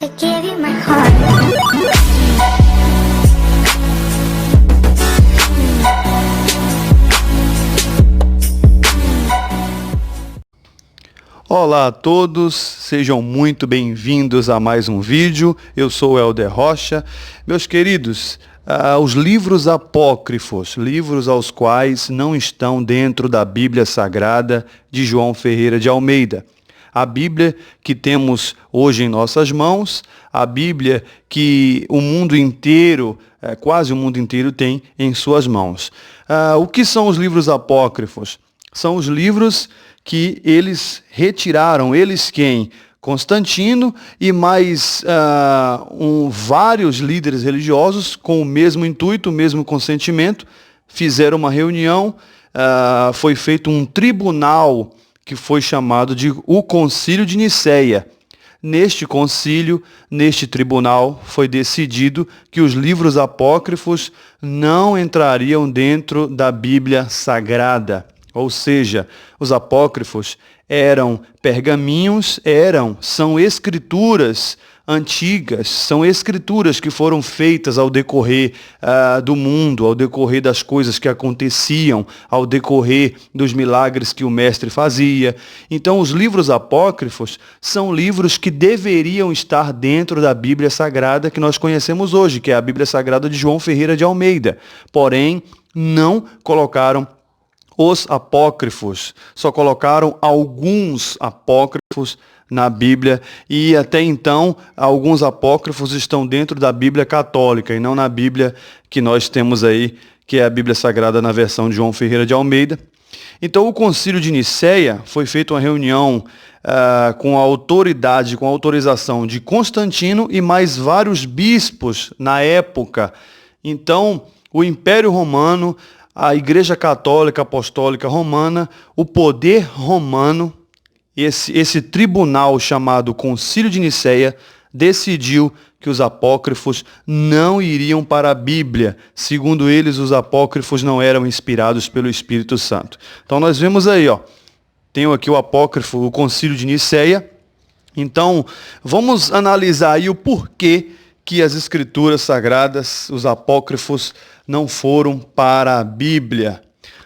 I gave you my heart. Olá a todos, sejam muito bem-vindos a mais um vídeo. Eu sou o Helder Rocha. Meus queridos, os livros apócrifos, livros aos quais não estão dentro da Bíblia Sagrada de João Ferreira de Almeida. A Bíblia que temos hoje em nossas mãos, a Bíblia que o mundo inteiro, quase o mundo inteiro tem em suas mãos. O que são os livros apócrifos? São os livros que eles retiraram, eles quem? Constantino e mais vários líderes religiosos com o mesmo intuito, o mesmo consentimento, fizeram uma reunião, foi feito um tribunal que foi chamado de o Concílio de Nicéia. Neste concílio, neste tribunal, foi decidido que os livros apócrifos não entrariam dentro da Bíblia Sagrada. Ou seja, os apócrifos eram pergaminhos, são escrituras antigas, são escrituras que foram feitas ao decorrer do mundo, ao decorrer das coisas que aconteciam, ao decorrer dos milagres que o mestre fazia. Então, os livros apócrifos são livros que deveriam estar dentro da Bíblia Sagrada que nós conhecemos hoje, que é a Bíblia Sagrada de João Ferreira de Almeida. Porém, não colocaram os apócrifos, só colocaram alguns apócrifos na Bíblia e até então alguns apócrifos estão dentro da Bíblia católica e não na Bíblia que nós temos aí, que é a Bíblia Sagrada na versão de João Ferreira de Almeida. Então o Concílio de Nicéia foi feita uma reunião com a autoridade, com a autorização de Constantino e mais vários bispos na época. Então o Império Romano, a Igreja Católica Apostólica Romana, o poder romano, esse tribunal chamado Concílio de Nicéia, decidiu que os apócrifos não iriam para a Bíblia. Segundo eles, os apócrifos não eram inspirados pelo Espírito Santo. Então nós vemos aí, tenho aqui o apócrifo, o Concílio de Nicéia. Então vamos analisar aí o porquê que as escrituras sagradas, os apócrifos, não foram para a Bíblia.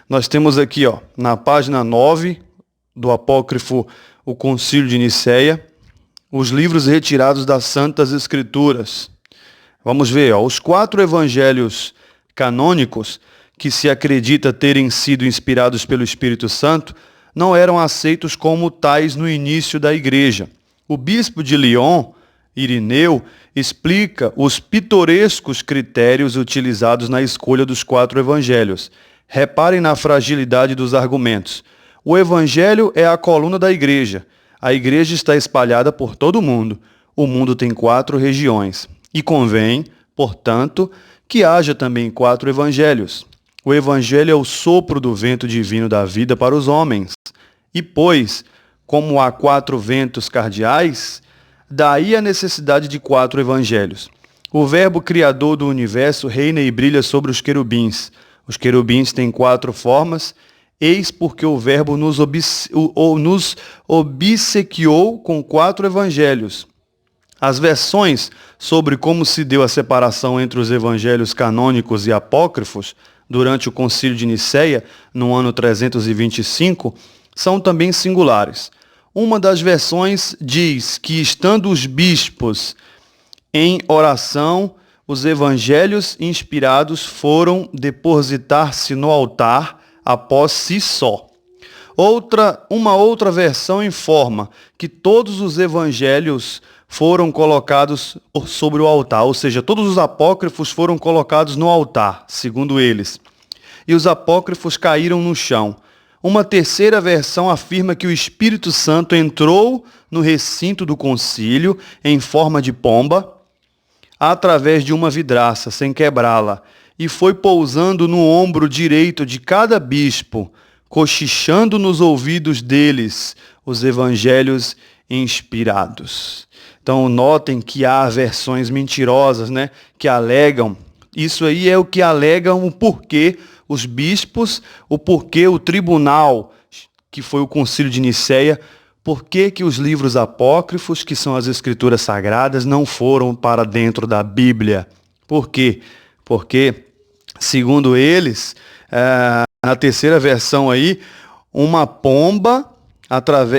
Nós temos aqui, na página 9 do apócrifo O Concílio de Nicéia, os livros retirados das Santas Escrituras. Vamos ver, os 4 evangelhos canônicos, que se acredita terem sido inspirados pelo Espírito Santo, não eram aceitos como tais no início da Igreja. O bispo de Lyon, Irineu, explica os pitorescos critérios utilizados na escolha dos 4 evangelhos. Reparem na fragilidade dos argumentos. O evangelho é a coluna da igreja. A igreja está espalhada por todo o mundo. O mundo tem 4 regiões. E convém, portanto, que haja também 4 evangelhos. O evangelho é o sopro do vento divino da vida para os homens. E pois, como há 4 ventos cardeais, daí a necessidade de 4 evangelhos. O Verbo Criador do universo reina e brilha sobre os querubins. Os querubins têm 4 formas. Eis porque o Verbo nos obsequiou com 4 evangelhos. As versões sobre como se deu a separação entre os evangelhos canônicos e apócrifos durante o Concílio de Nicéia, no ano 325, são também singulares. Uma das versões diz que, estando os bispos em oração, os evangelhos inspirados foram depositar-se no altar após si só. Uma outra versão informa que todos os evangelhos foram colocados sobre o altar, ou seja, todos os apócrifos foram colocados no altar, segundo eles, e os apócrifos caíram no chão. Uma terceira versão afirma que o Espírito Santo entrou no recinto do concílio em forma de pomba, através de uma vidraça, sem quebrá-la, e foi pousando no ombro direito de cada bispo, cochichando nos ouvidos deles os evangelhos inspirados. Então notem que há versões mentirosas, que alegam, isso aí é o que alegam o porquê os bispos, o porquê o tribunal, que foi o Concílio de Nicéia, por que que os livros apócrifos, que são as escrituras sagradas, não foram para dentro da Bíblia? Por quê? Porque, segundo eles, na terceira versão aí, uma pomba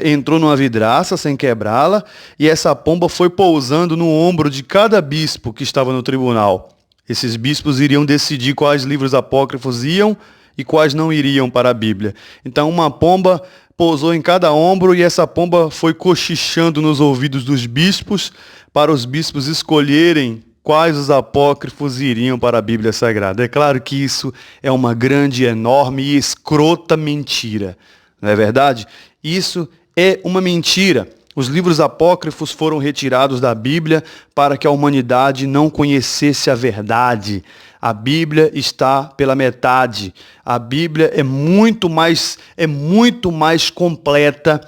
entrou numa vidraça sem quebrá-la, e essa pomba foi pousando no ombro de cada bispo que estava no tribunal. Esses bispos iriam decidir quais livros apócrifos iam e quais não iriam para a Bíblia. Então uma pomba pousou em cada ombro e essa pomba foi cochichando nos ouvidos dos bispos para os bispos escolherem quais os apócrifos iriam para a Bíblia Sagrada. É claro que isso é uma grande, enorme e escrota mentira. Não é verdade? Isso é uma mentira. Os livros apócrifos foram retirados da Bíblia para que a humanidade não conhecesse a verdade. A Bíblia está pela metade. A Bíblia é muito mais completa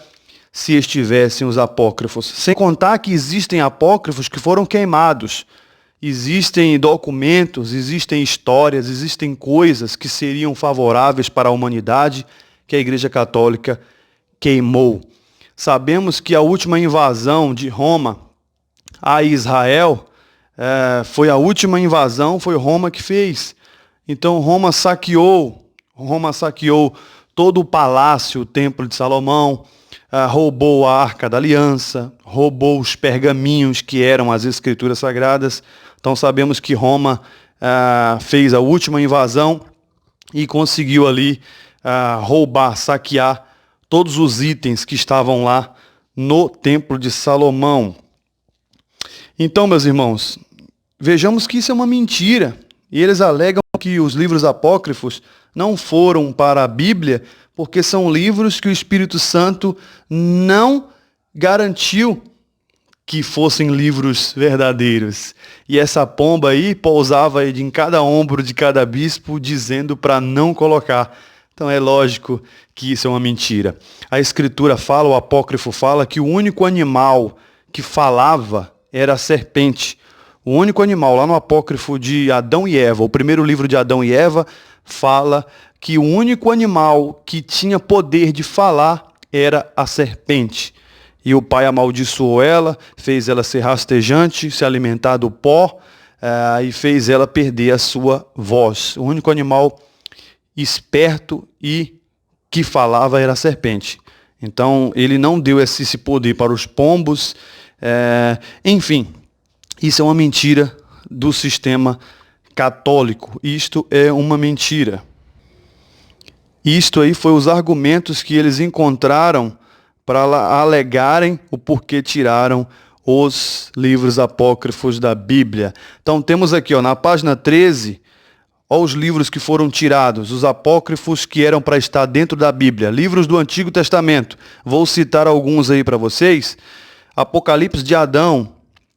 se estivessem os apócrifos. Sem contar que existem apócrifos que foram queimados. Existem documentos, existem histórias, existem coisas que seriam favoráveis para a humanidade que a Igreja Católica queimou. Sabemos que a última invasão de Roma a Israel foi a última invasão, foi Roma que fez. Então Roma saqueou todo o palácio, o Templo de Salomão, roubou a Arca da Aliança, roubou os pergaminhos que eram as Escrituras Sagradas. Então sabemos que Roma fez a última invasão e conseguiu ali roubar, saquear todos os itens que estavam lá no Templo de Salomão. Então, meus irmãos, vejamos que isso é uma mentira. E eles alegam que os livros apócrifos não foram para a Bíblia porque são livros que o Espírito Santo não garantiu que fossem livros verdadeiros. E essa pomba aí pousava em cada ombro de cada bispo dizendo para não colocar. Então é lógico que isso é uma mentira. A Escritura fala, o apócrifo fala, que o único animal que falava era a serpente. O único animal, lá no apócrifo de Adão e Eva, o primeiro livro de Adão e Eva, fala que o único animal que tinha poder de falar era a serpente. E o pai amaldiçoou ela, fez ela ser rastejante, se alimentar do pó, e fez ela perder a sua voz. O único animal esperto e que falava era a serpente. Então ele não deu esse poder para os pombos. Enfim, isso é uma mentira do sistema católico. Isto é uma mentira. Isto aí foi os argumentos que eles encontraram para alegarem o porquê tiraram os livros apócrifos da Bíblia. Então temos aqui, na página 13, os livros que foram tirados, os apócrifos que eram para estar dentro da Bíblia, livros do Antigo Testamento. Vou citar alguns aí para vocês. Apocalipse de Adão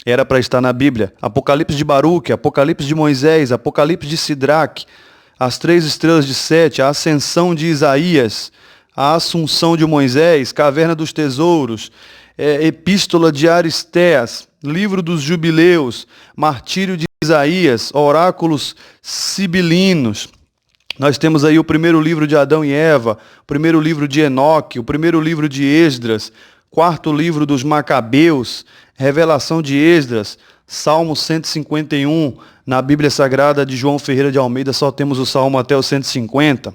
era para estar na Bíblia. Apocalipse de Baruque, Apocalipse de Moisés, Apocalipse de Sidraque, as 3 estrelas de Sete, a ascensão de Isaías, a assunção de Moisés, Caverna dos Tesouros, Epístola de Aristeas, Livro dos Jubileus, Martírio de Isaías, Oráculos sibilinos. Nós temos aí o primeiro livro de Adão e Eva, o primeiro livro de Enoque, o primeiro livro de Esdras, quarto livro dos Macabeus, Revelação de Esdras, Salmo 151, na Bíblia Sagrada de João Ferreira de Almeida só temos o Salmo até o 150.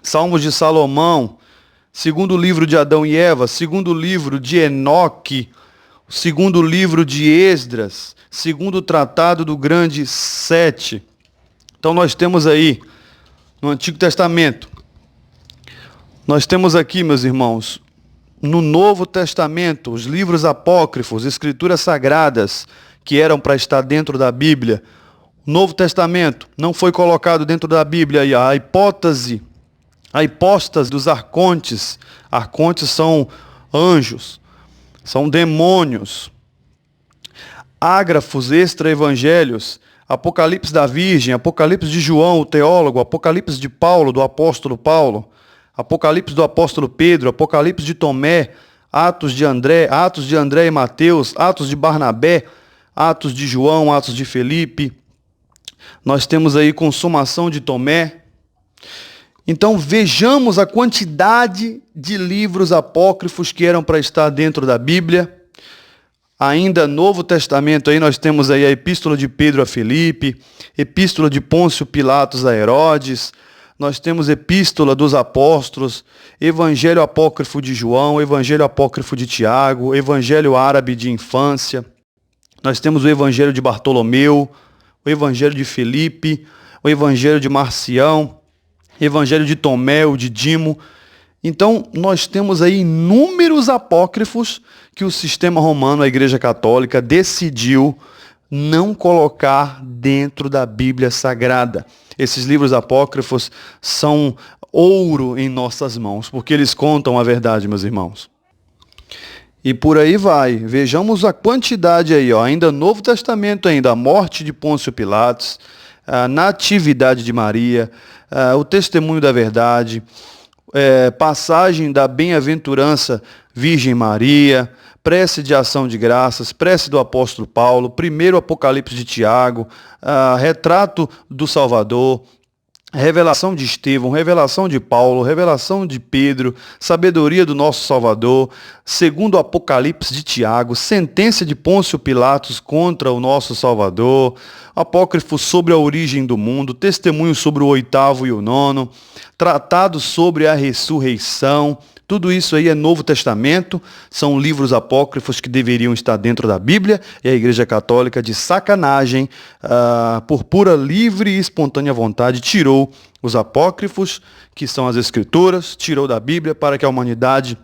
Salmos de Salomão, segundo livro de Adão e Eva, segundo livro de Enoque, segundo livro de Esdras, segundo tratado do grande Sete. Então nós temos aí, no Antigo Testamento, nós temos aqui, meus irmãos, no Novo Testamento, os livros apócrifos, escrituras sagradas, que eram para estar dentro da Bíblia. O Novo Testamento não foi colocado dentro da Bíblia. E a hipóstase dos arcontes. Arcontes são anjos, são demônios. Ágrafos, extra-evangelhos, Apocalipse da Virgem, Apocalipse de João, o teólogo, Apocalipse de Paulo, do apóstolo Paulo, Apocalipse do apóstolo Pedro, Apocalipse de Tomé, Atos de André e Mateus, Atos de Barnabé, Atos de João, Atos de Felipe. Nós temos aí Consumação de Tomé. Então vejamos a quantidade de livros apócrifos que eram para estar dentro da Bíblia. Ainda Novo Testamento, aí nós temos aí a Epístola de Pedro a Filipe, Epístola de Pôncio Pilatos a Herodes, nós temos Epístola dos Apóstolos, Evangelho Apócrifo de João, Evangelho Apócrifo de Tiago, Evangelho Árabe de Infância, nós temos o Evangelho de Bartolomeu, o Evangelho de Filipe, o Evangelho de Marcião, Evangelho de Tomé, o de Dimo. Então, nós temos aí inúmeros apócrifos que o sistema romano, a Igreja Católica, decidiu não colocar dentro da Bíblia Sagrada. Esses livros apócrifos são ouro em nossas mãos, porque eles contam a verdade, meus irmãos. E por aí vai. Vejamos a quantidade aí, ó. Ainda Novo Testamento, ainda a morte de Pôncio Pilatos, a Natividade de Maria, o Testemunho da Verdade, passagem da Bem-aventurança Virgem Maria, prece de ação de graças, prece do apóstolo Paulo, primeiro Apocalipse de Tiago, retrato do Salvador, revelação de Estevão, revelação de Paulo, revelação de Pedro, sabedoria do nosso Salvador, segundo o Apocalipse de Tiago, sentença de Pôncio Pilatos contra o nosso Salvador, apócrifo sobre a origem do mundo, testemunho sobre o oitavo e o nono, tratado sobre a ressurreição. Tudo isso aí é Novo Testamento, são livros apócrifos que deveriam estar dentro da Bíblia, e a Igreja Católica, de sacanagem, por pura livre e espontânea vontade, tirou os apócrifos, que são as Escrituras, tirou da Bíblia para que a humanidade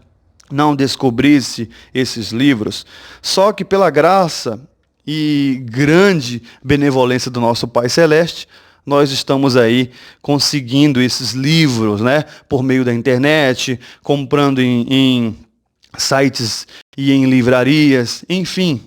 não descobrisse esses livros. Só que pela graça e grande benevolência do nosso Pai Celeste, nós estamos aí conseguindo esses livros, né, por meio da internet, comprando em sites e em livrarias, enfim.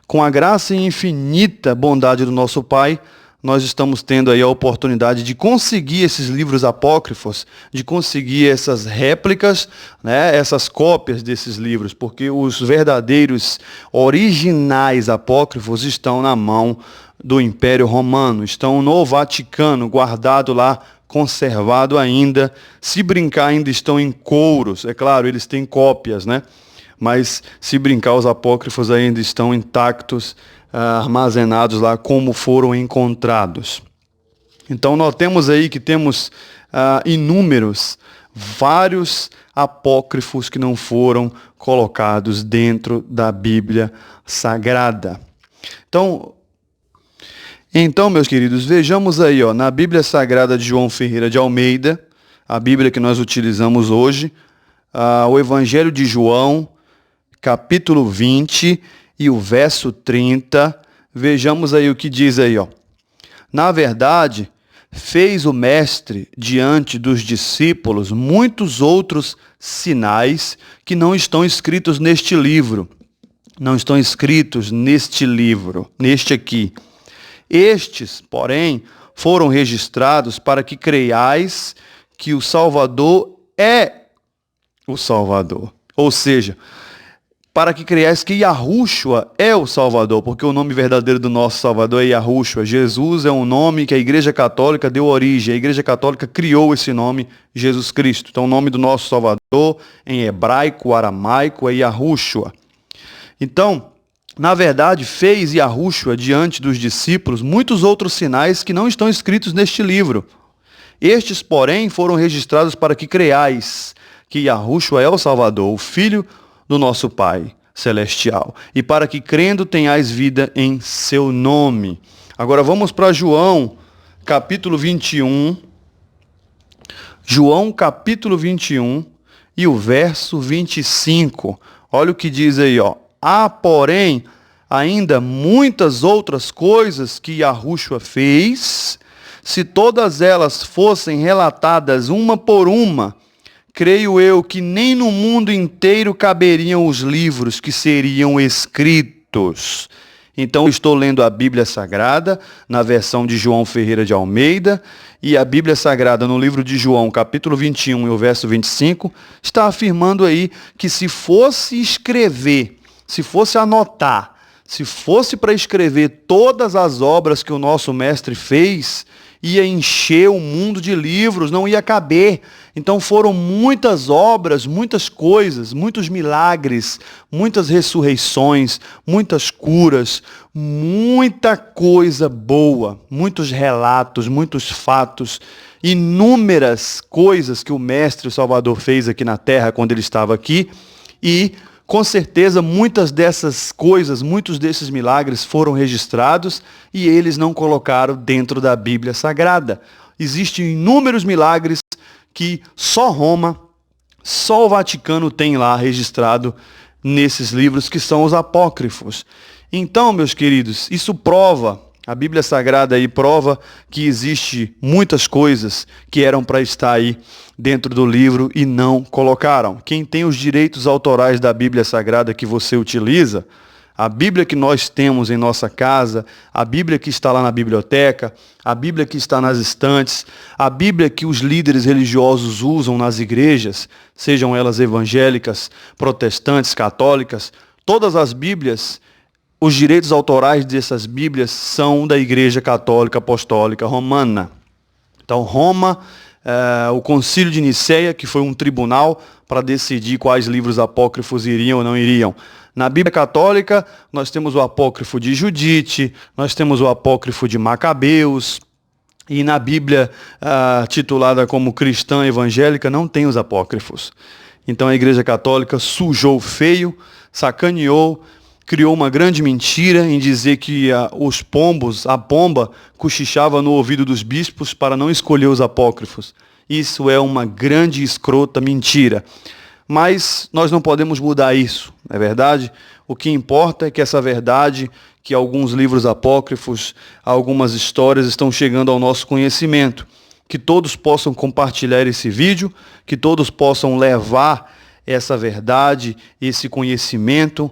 Com a graça e infinita bondade do nosso Pai, nós estamos tendo aí a oportunidade de conseguir esses livros apócrifos, de conseguir essas réplicas, né, essas cópias desses livros, porque os verdadeiros originais apócrifos estão na mão do Império Romano, estão no Vaticano, guardado lá, conservado ainda. Se brincar, ainda estão em couros. É claro, eles têm cópias, né? Mas se brincar, os apócrifos ainda estão intactos, armazenados lá como foram encontrados. Então, notemos aí que temos vários apócrifos que não foram colocados dentro da Bíblia Sagrada. Então, meus queridos, vejamos aí, ó, na Bíblia Sagrada de João Ferreira de Almeida, a Bíblia que nós utilizamos hoje, o Evangelho de João, capítulo 20 e o verso 30, vejamos aí o que diz aí, ó. Na verdade, fez o Mestre diante dos discípulos muitos outros sinais que não estão escritos neste livro. Não estão escritos neste livro, neste aqui. Estes, porém, foram registrados para que creiais que o Salvador é o Salvador. Ou seja, para que creiais que Yahushua é o Salvador, porque o nome verdadeiro do nosso Salvador é Yahushua. Jesus é um nome que a Igreja Católica deu origem. A Igreja Católica criou esse nome, Jesus Cristo. Então, o nome do nosso Salvador, em hebraico, aramaico, é Yahushua. Então, na verdade, fez Yahushua diante dos discípulos muitos outros sinais que não estão escritos neste livro. Estes, porém, foram registrados para que creiais que Yahushua é o Salvador, o Filho do nosso Pai Celestial, e para que crendo tenhais vida em seu nome. Agora vamos para João, capítulo 21. João, capítulo 21 e o verso 25. Olha o que diz aí, ó. Há, porém, ainda muitas outras coisas que Yahushua fez. Se todas elas fossem relatadas uma por uma, creio eu que nem no mundo inteiro caberiam os livros que seriam escritos. Então, estou lendo a Bíblia Sagrada, na versão de João Ferreira de Almeida, e a Bíblia Sagrada, no livro de João, capítulo 21 e o verso 25, está afirmando aí que se fosse escrever, se fosse anotar, se fosse para escrever todas as obras que o nosso mestre fez, ia encher o mundo de livros, não ia caber. Então foram muitas obras, muitas coisas, muitos milagres, muitas ressurreições, muitas curas, muita coisa boa, muitos relatos, muitos fatos, inúmeras coisas que o Mestre, o Salvador, fez aqui na Terra quando ele estava aqui. E, com certeza, muitas dessas coisas, muitos desses milagres foram registrados e eles não colocaram dentro da Bíblia Sagrada. Existem inúmeros milagres que só Roma, só o Vaticano tem lá registrado nesses livros que são os apócrifos. Então, meus queridos, isso prova, a Bíblia Sagrada aí prova que existe muitas coisas que eram para estar aí dentro do livro e não colocaram. Quem tem os direitos autorais da Bíblia Sagrada que você utiliza, a Bíblia que nós temos em nossa casa, a Bíblia que está lá na biblioteca, a Bíblia que está nas estantes, a Bíblia que os líderes religiosos usam nas igrejas, sejam elas evangélicas, protestantes, católicas, todas as Bíblias, os direitos autorais dessas Bíblias são da Igreja Católica Apostólica Romana. Então, Roma, o Concílio de Nicéia, que foi um tribunal para decidir quais livros apócrifos iriam ou não iriam. Na Bíblia Católica, nós temos o apócrifo de Judite, nós temos o apócrifo de Macabeus, e na Bíblia titulada como cristã evangélica, não tem os apócrifos. Então a Igreja Católica sujou feio, sacaneou, criou uma grande mentira em dizer que os pombos, a pomba, cochichava no ouvido dos bispos para não escolher os apócrifos. Isso é uma grande e escrota mentira. Mas nós não podemos mudar isso, não é verdade? O que importa é que essa verdade, que alguns livros apócrifos, algumas histórias estão chegando ao nosso conhecimento. Que todos possam compartilhar esse vídeo, que todos possam levar essa verdade, esse conhecimento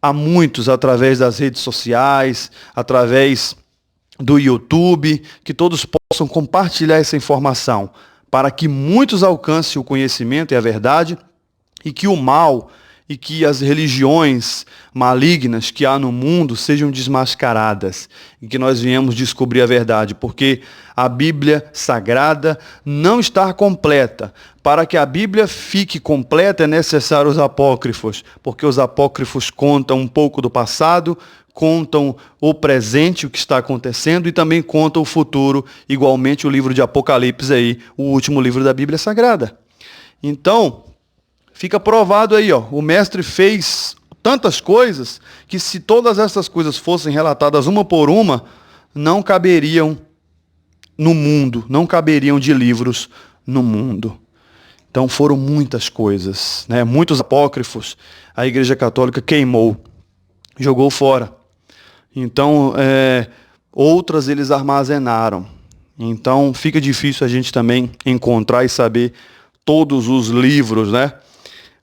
a muitos através das redes sociais, através do YouTube, que todos possam compartilhar essa informação, para que muitos alcancem o conhecimento e a verdade, e que o mal e que as religiões malignas que há no mundo sejam desmascaradas, e que nós venhamos descobrir a verdade, porque a Bíblia Sagrada não está completa. Para que a Bíblia fique completa é necessário os apócrifos, porque os apócrifos contam um pouco do passado, contam o presente, o que está acontecendo, e também contam o futuro, igualmente o livro de Apocalipse aí, o último livro da Bíblia Sagrada. Então, fica provado aí, ó, o mestre fez tantas coisas que se todas essas coisas fossem relatadas uma por uma, não caberiam no mundo, não caberiam de livros no mundo. Então foram muitas coisas, né? Muitos apócrifos a Igreja Católica queimou, jogou fora. Então, outras eles armazenaram. Então fica difícil a gente também encontrar e saber todos os livros, né?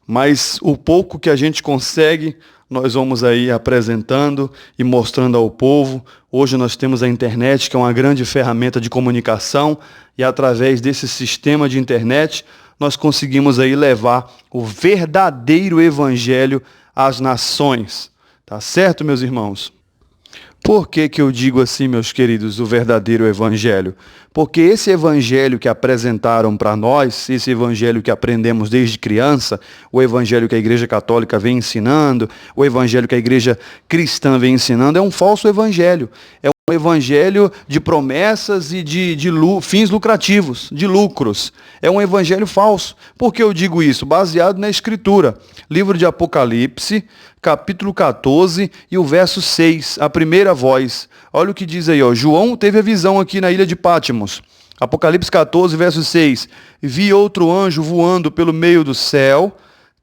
Mas o pouco que a gente consegue, nós vamos aí apresentando e mostrando ao povo. Hoje nós temos a internet, que é uma grande ferramenta de comunicação, e através desse sistema de internet, nós conseguimos aí levar o verdadeiro evangelho às nações. Tá certo, meus irmãos? Por que eu digo assim, meus queridos, o verdadeiro evangelho? Porque esse evangelho que apresentaram para nós, esse evangelho que aprendemos desde criança, o evangelho que a Igreja Católica vem ensinando, o evangelho que a Igreja Cristã vem ensinando, é um falso evangelho. É um evangelho de promessas e de fins lucrativos, de lucros. É um evangelho falso. Por que eu digo isso? Baseado na Escritura. Livro de Apocalipse, capítulo 14 e o verso 6, a primeira voz. Olha o que diz aí, ó. João teve a visão aqui na ilha de Pátimos. Apocalipse 14, verso 6. Vi outro anjo voando pelo meio do céu,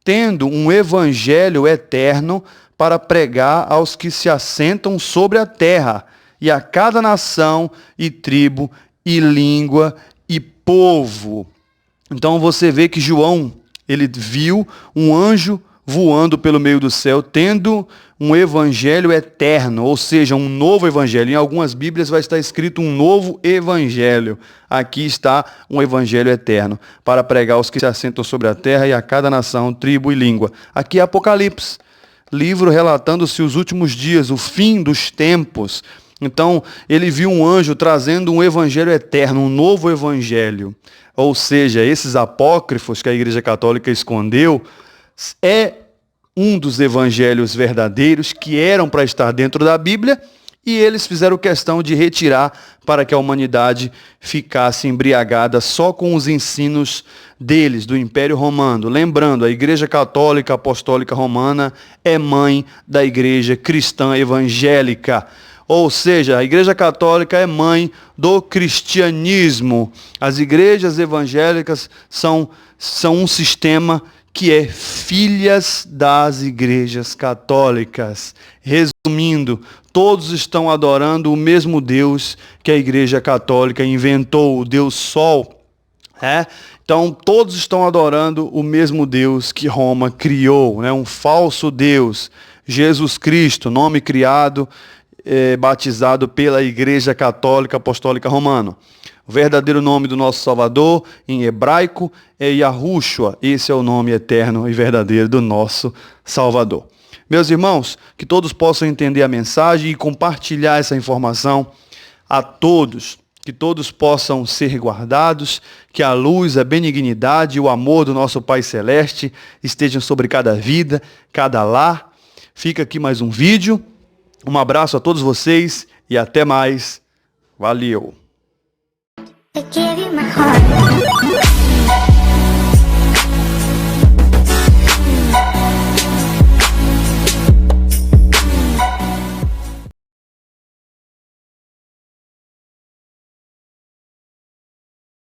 tendo um evangelho eterno para pregar aos que se assentam sobre a terra, e a cada nação, e tribo, e língua, e povo. Então você vê que João, ele viu um anjo voando pelo meio do céu, tendo um evangelho eterno, ou seja, um novo evangelho. Em algumas Bíblias vai estar escrito um novo evangelho. Aqui está um evangelho eterno, para pregar aos que se assentam sobre a terra, e a cada nação, tribo e língua. Aqui é Apocalipse, livro relatando-se os últimos dias, o fim dos tempos. Então, ele viu um anjo trazendo um evangelho eterno, um novo evangelho. Ou seja, esses apócrifos que a Igreja Católica escondeu é um dos evangelhos verdadeiros que eram para estar dentro da Bíblia, e eles fizeram questão de retirar para que a humanidade ficasse embriagada só com os ensinos deles, do Império Romano. Lembrando, a Igreja Católica Apostólica Romana é mãe da Igreja Cristã Evangélica. Ou seja, a Igreja Católica é mãe do cristianismo. As igrejas evangélicas são um sistema que é filhas das igrejas católicas. Resumindo, todos estão adorando o mesmo Deus que a Igreja Católica inventou, o Deus Sol. Então, todos estão adorando o mesmo Deus que Roma criou, um falso Deus, Jesus Cristo, nome criado, batizado pela Igreja Católica Apostólica Romana. O verdadeiro nome do nosso Salvador, em hebraico, é Yahushua. Esse é o nome eterno e verdadeiro do nosso Salvador. Meus irmãos, que todos possam entender a mensagem e compartilhar essa informação a todos. Que todos possam ser guardados, que a luz, a benignidade e o amor do nosso Pai Celeste estejam sobre cada vida, cada lar. Fica aqui mais um vídeo. Um abraço a todos vocês e até mais. Valeu! I gave you my heart.